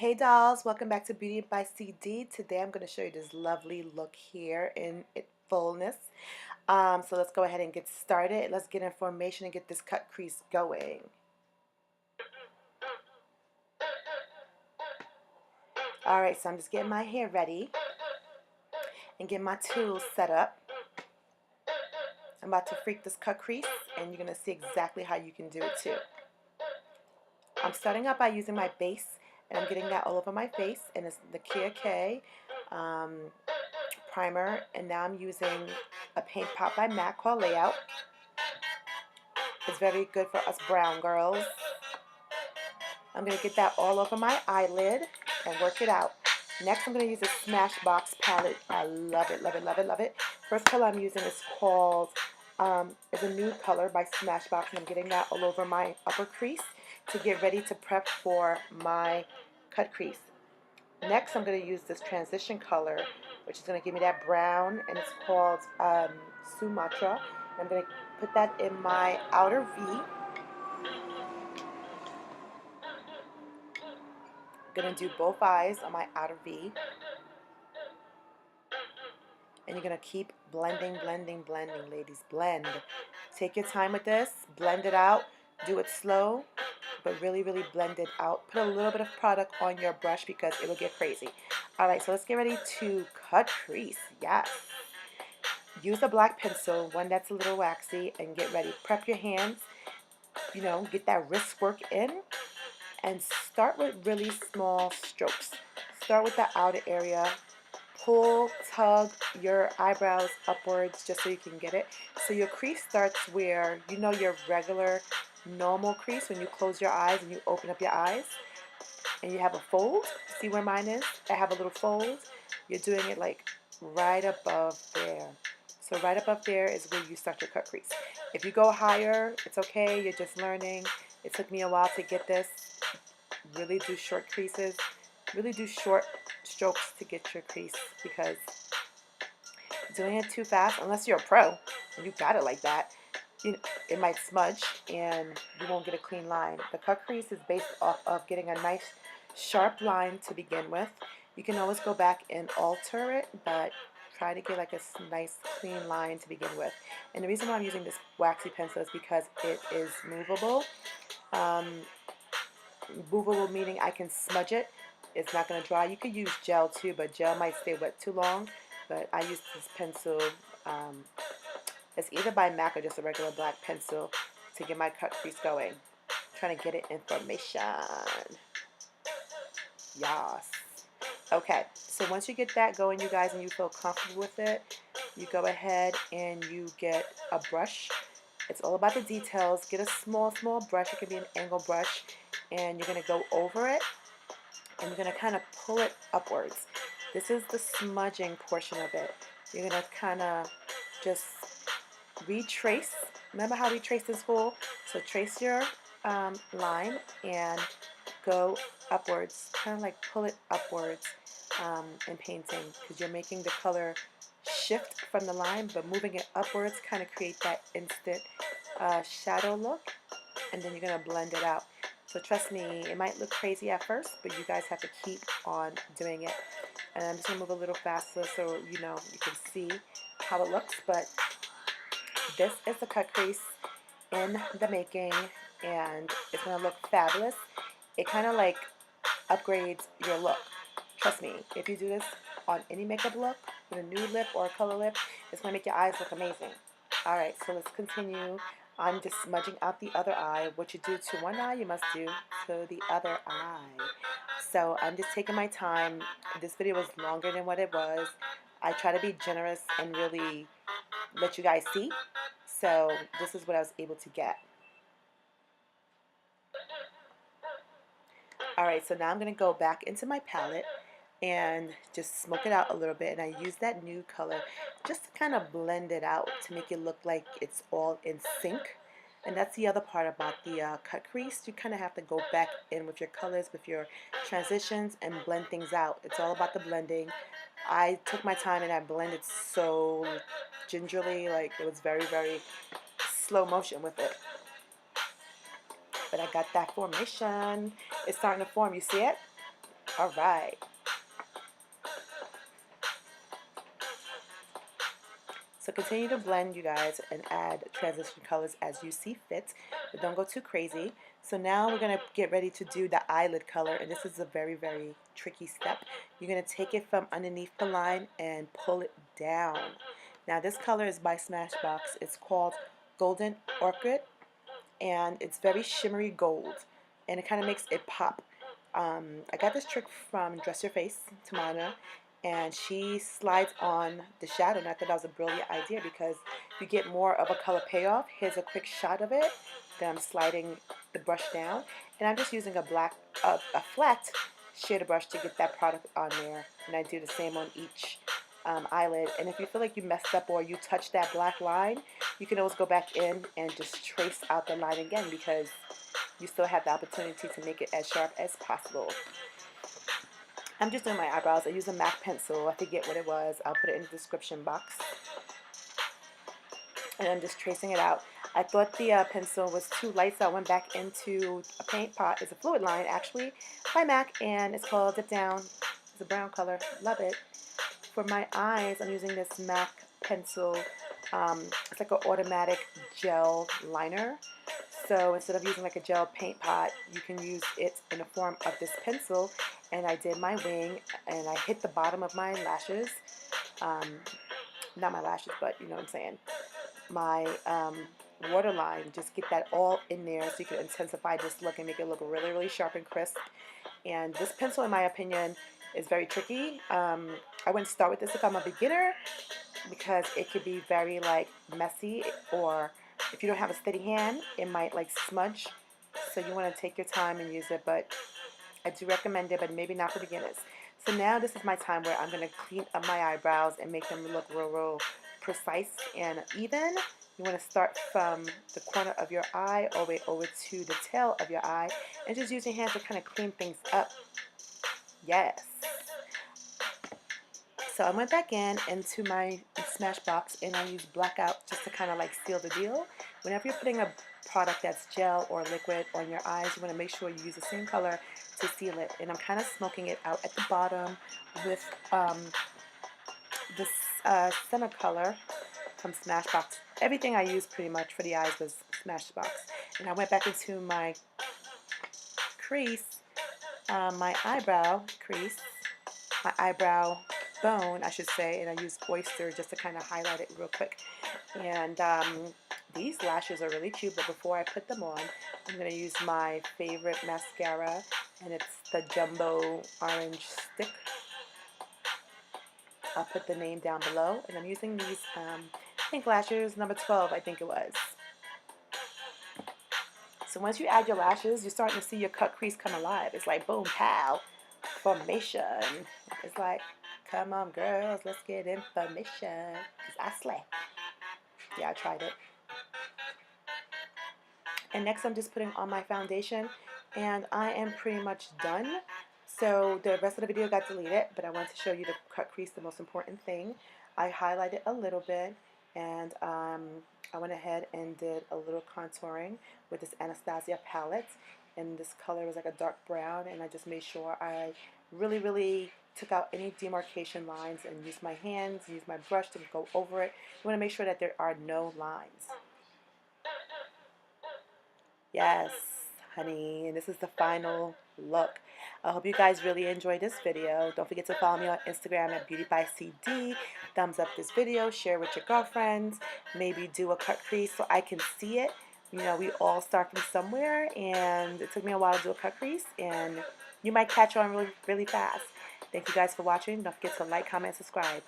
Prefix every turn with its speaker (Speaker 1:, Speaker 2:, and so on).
Speaker 1: Hey dolls, welcome back to Beauty by CD. Today I'm going to show you this lovely look here in its fullness. So let's go ahead and get started. Let's get in formation and get this cut crease going. Alright, so I'm just getting my hair ready and get my tools set up. I'm about to freak this cut crease and you're going to see exactly how you can do it too. I'm starting out by using my base and I'm getting that all over my face, and it's the Kia K primer, and now I'm using a paint pot by MaC called Layout. It's very good for us brown girls. I'm going to get that all over my eyelid and work it out. Next I'm going to use a Smashbox palette. I love it, love it, love it, love it. First color I'm using is called, is a nude color by Smashbox, and I'm getting that all over my upper crease to get ready to prep for my cut crease. Next I'm going to use this transition color, which is going to give me that brown, and it's called Sumatra. And I'm going to put that in my outer V. I'm going to do both eyes on my outer V. And you're going to keep blending, blending, blending, ladies. Blend. Take your time with this. Blend it out. Do it slow, but really, really blend it out. Put a little bit of product on your brush because it'll get crazy. Alright, so let's get ready to cut crease. Yes. Use a black pencil, one that's a little waxy, and get ready. Prep your hands. You know, get that wrist work in. And start with really small strokes. Start with the outer area. Pull, tug your eyebrows upwards just so you can get it. So your crease starts where you know your regular normal crease when you close your eyes and you open up your eyes and you have a fold. See where mine is? I have a little fold. You're doing it like right above there. So right above there is where you start your cut crease. If you go higher, it's okay. You're just learning. It took me a while to get this. Really do short creases. Really do short strokes to get your crease, because doing it too fast, unless you're a pro and you got it like that, you know, it might smudge and you won't get a clean line. The cut crease is based off of getting a nice sharp line to begin with. You can always go back and alter it, but try to get like a nice clean line to begin with. And the reason why I'm using this waxy pencil is because it is movable. Movable meaning I can smudge it. It's not going to dry. You could use gel too, but gel might stay wet too long. But I use this pencil. It's either by MaC or just a regular black pencil to get my cut crease going. I'm trying to get it in formation. Yes. Okay, so once you get that going, you guys, and you feel comfortable with it, you go ahead and you get a brush. It's all about the details. Get a small, small brush. It can be an angle brush. And you're going to go over it, and you're going to kind of pull it upwards. This is the smudging portion of it. You're going to kind of just retrace. Remember how we traced in school? So trace your line and go upwards, kind of like pull it upwards in painting, because you're making the color shift from the line, but moving it upwards kind of create that instant shadow look, and then you're going to blend it out. So trust me, it might look crazy at first, but you guys have to keep on doing it. And I'm just going to move a little faster so you know you can see how it looks. But this is the cut crease in the making, and it's going to look fabulous. It kind of like upgrades your look. Trust me, if you do this on any makeup look, with a nude lip or a color lip, it's going to make your eyes look amazing. Alright, so let's continue. I'm just smudging out the other eye. What you do to one eye, you must do to the other eye. So I'm just taking my time. This video was longer than what it was. I try to be generous and really let you guys see. So this is what I was able to get. Alright, so now I'm going to go back into my palette and just smoke it out a little bit, and I use that nude color just to kind of blend it out to make it look like it's all in sync. And that's the other part about the cut crease. You kind of have to go back in with your colors, with your transitions, and blend things out. It's all about the blending. I took my time and I blended so gingerly, like it was very, very slow motion with it. But I got that formation. It's starting to form. You see it? All right. So continue to blend, you guys, and add transition colors as you see fit, but don't go too crazy. So now we're going to get ready to do the eyelid color, and this is a very, very tricky step. You're going to take it from underneath the line and pull it down. Now this color is by Smashbox. It's called Golden Orchid, and it's very shimmery gold, and it kind of makes it pop. I got this trick from Dress Your Face, Tamana, and she slides on the shadow, and I thought that was a brilliant idea because you get more of a color payoff. Here's a quick shot of it. Then I'm sliding the brush down, and I'm just using a flat shader brush to get that product on there, and I do the same on each eyelid. And if you feel like you messed up or you touched that black line, you can always go back in and just trace out the line again because you still have the opportunity to make it as sharp as possible. I'm just doing my eyebrows. I use a MAC pencil. I forget what it was. I'll put it in the description box. And I'm just tracing it out. I thought the pencil was too light, so I went back into a paint pot. It's a FluidLine, actually, by MAC, and it's called DipDown. It's a brown color. Love it. For my eyes, I'm using this MAC pencil. It's like an automatic gel liner. So instead of using like a gel paint pot, you can use it in the form of this pencil. And I did my wing, and I hit the bottom of my lashes. Not my lashes, but you know what I'm saying. My waterline, just get that all in there so you can intensify this look and make it look really, really sharp and crisp. And this pencil, in my opinion, is very tricky. I wouldn't start with this if I'm a beginner because it could be very like messy, or if you don't have a steady hand, it might like smudge. So you want to take your time and use it, but I do recommend it, but maybe not for beginners. So now this is my time where I'm going to clean up my eyebrows and make them look real, real precise and even. You want to start from the corner of your eye all the way over to the tail of your eye, and just use your hands to kind of clean things up. Yes. So I went back into my Smashbox, and I used Blackout just to kind of like seal the deal. Whenever you're putting a product that's gel or liquid on your eyes, you want to make sure you use the same color to seal it. And I'm kind of smoking it out at the bottom with this center color from Smashbox. Everything I used pretty much for the eyes was Smashbox. And I went back into my crease, my eyebrow crease, my eyebrow bone, I should say, and I used Oyster just to kind of highlight it real quick. And these lashes are really cute, but before I put them on, I'm going to use my favorite mascara, and it's the Jumbo Orange Stick. I'll put the name down below, and I'm using these pink lashes, number 12, I think it was. So once you add your lashes, you're starting to see your cut crease come alive. It's like boom, pow, formation. It's like, come on, girls, let's get information. Because I slay. Yeah, I tried it. And next I'm just putting on my foundation, and I am pretty much done. So the rest of the video got deleted, but I wanted to show you the cut crease, the most important thing. I highlighted a little bit, and I went ahead and did a little contouring with this Anastasia palette, and this color was like a dark brown, and I just made sure I really, really took out any demarcation lines and used my hands, used my brush to go over it. You want to make sure that there are no lines. Yes, honey, and this is the final look. I hope you guys really enjoyed this video. Don't forget to follow me on Instagram at BeautybyCD. Thumbs up this video, share with your girlfriends, maybe do a cut crease so I can see it. You know, we all start from somewhere, and it took me a while to do a cut crease, and you might catch on really, really fast. Thank you guys for watching. Don't forget to like, comment, subscribe.